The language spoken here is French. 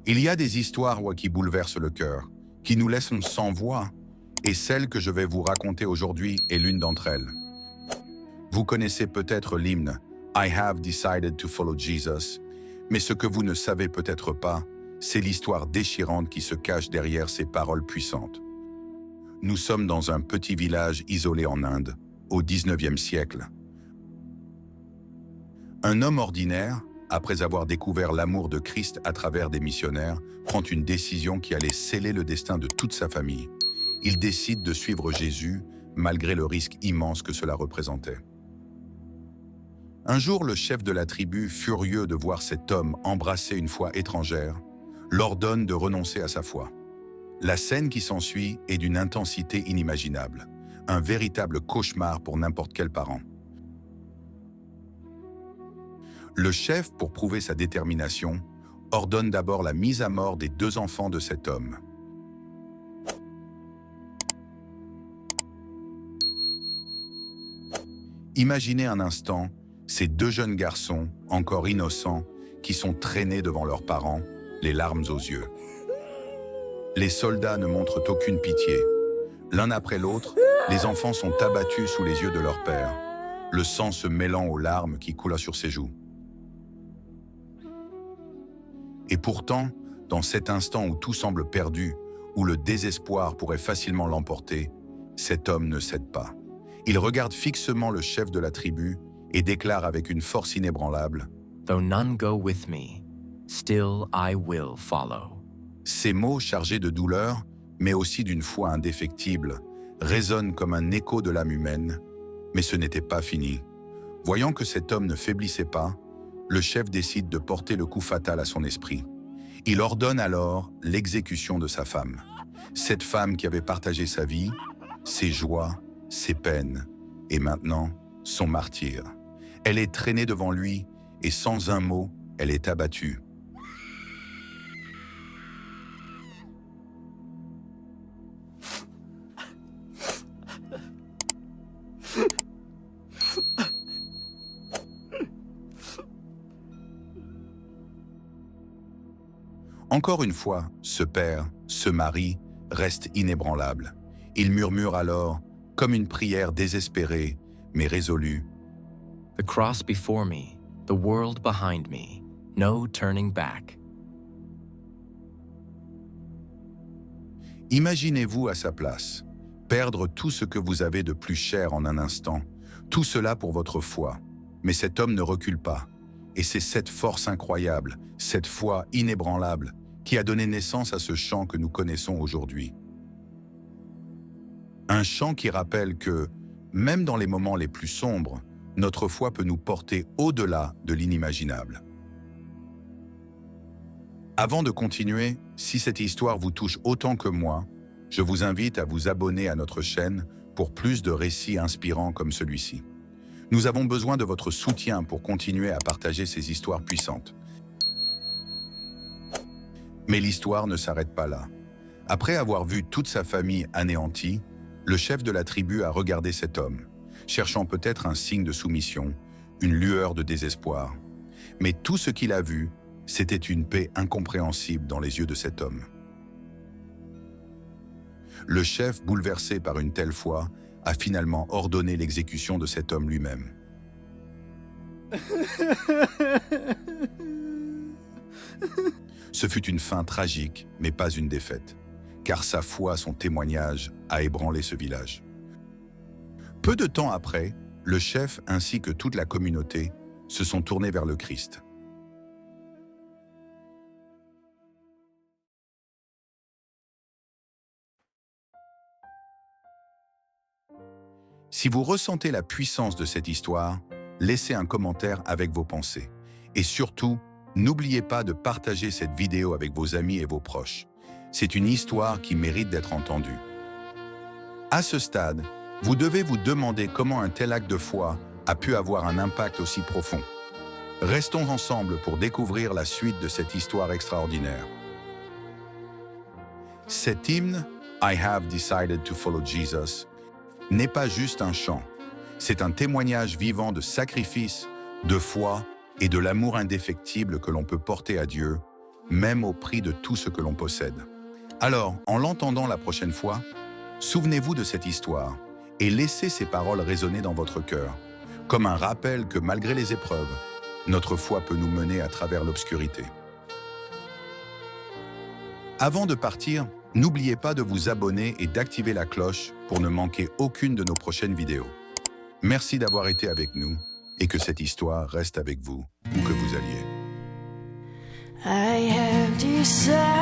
Il y a des histoires qui bouleversent le cœur, qui nous laissent sans voix, et celle que je vais vous raconter aujourd'hui est l'une d'entre elles. Vous connaissez peut-être l'hymne « I have decided to follow Jesus », mais ce que vous ne savez peut-être pas, c'est l'histoire déchirante qui se cache derrière ces paroles puissantes. Nous sommes dans un petit village isolé en Inde, au XIXe siècle. Un homme ordinaire, après avoir découvert l'amour de Christ à travers des missionnaires, prend une décision qui allait sceller le destin de toute sa famille. Il décide de suivre Jésus, malgré le risque immense que cela représentait. Un jour, le chef de la tribu, furieux de voir cet homme embrasser une foi étrangère, l'ordonne de renoncer à sa foi. La scène qui s'ensuit est d'une intensité inimaginable, un véritable cauchemar pour n'importe quel parent. Le chef, pour prouver sa détermination, ordonne d'abord la mise à mort des 2 enfants de cet homme. Imaginez un instant ces 2 jeunes garçons, encore innocents, qui sont traînés devant leurs parents, les larmes aux yeux. Les soldats ne montrent aucune pitié. L'un après l'autre, les enfants sont abattus sous les yeux de leur père, le sang se mêlant aux larmes qui coulent sur ses joues. Et pourtant, dans cet instant où tout semble perdu, où le désespoir pourrait facilement l'emporter, cet homme ne cède pas. Il regarde fixement le chef de la tribu et déclare avec une force inébranlable « Though none go with me, still I will follow. » Ces mots chargés de douleur, mais aussi d'une foi indéfectible, résonnent comme un écho de l'âme humaine, mais ce n'était pas fini. Voyant que cet homme ne faiblissait pas, le chef décide de porter le coup fatal à son esprit. Il ordonne alors l'exécution de sa femme. Cette femme qui avait partagé sa vie, ses joies, ses peines, et maintenant son martyre. Elle est traînée devant lui, et sans un mot, elle est abattue. Encore une fois, ce père, ce mari, reste inébranlable. Il murmure alors, comme une prière désespérée, mais résolue. « The cross before me, the world behind me, no turning back. » Imaginez-vous à sa place, perdre tout ce que vous avez de plus cher en un instant, tout cela pour votre foi. Mais cet homme ne recule pas. Et c'est cette force incroyable, cette foi inébranlable, qui a donné naissance à ce chant que nous connaissons aujourd'hui. Un chant qui rappelle que, même dans les moments les plus sombres, notre foi peut nous porter au-delà de l'inimaginable. Avant de continuer, si cette histoire vous touche autant que moi, je vous invite à vous abonner à notre chaîne pour plus de récits inspirants comme celui-ci. Nous avons besoin de votre soutien pour continuer à partager ces histoires puissantes. Mais l'histoire ne s'arrête pas là. Après avoir vu toute sa famille anéantie, le chef de la tribu a regardé cet homme, cherchant peut-être un signe de soumission, une lueur de désespoir. Mais tout ce qu'il a vu, c'était une paix incompréhensible dans les yeux de cet homme. Le chef, bouleversé par une telle foi, a finalement ordonné l'exécution de cet homme lui-même. Ce fut une fin tragique, mais pas une défaite, car sa foi, son témoignage, a ébranlé ce village. Peu de temps après, le chef ainsi que toute la communauté se sont tournés vers le Christ. Si vous ressentez la puissance de cette histoire, laissez un commentaire avec vos pensées. Et surtout, n'oubliez pas de partager cette vidéo avec vos amis et vos proches. C'est une histoire qui mérite d'être entendue. À ce stade, vous devez vous demander comment un tel acte de foi a pu avoir un impact aussi profond. Restons ensemble pour découvrir la suite de cette histoire extraordinaire. Cet hymne, I have decided to follow Jesus, n'est pas juste un chant. C'est un témoignage vivant de sacrifice, de foi et de l'amour indéfectible que l'on peut porter à Dieu, même au prix de tout ce que l'on possède. Alors, en l'entendant la prochaine fois, souvenez-vous de cette histoire et laissez ces paroles résonner dans votre cœur, comme un rappel que malgré les épreuves, notre foi peut nous mener à travers l'obscurité. Avant de partir, n'oubliez pas de vous abonner et d'activer la cloche pour ne manquer aucune de nos prochaines vidéos. Merci d'avoir été avec nous et que cette histoire reste avec vous où que vous alliez. I have decided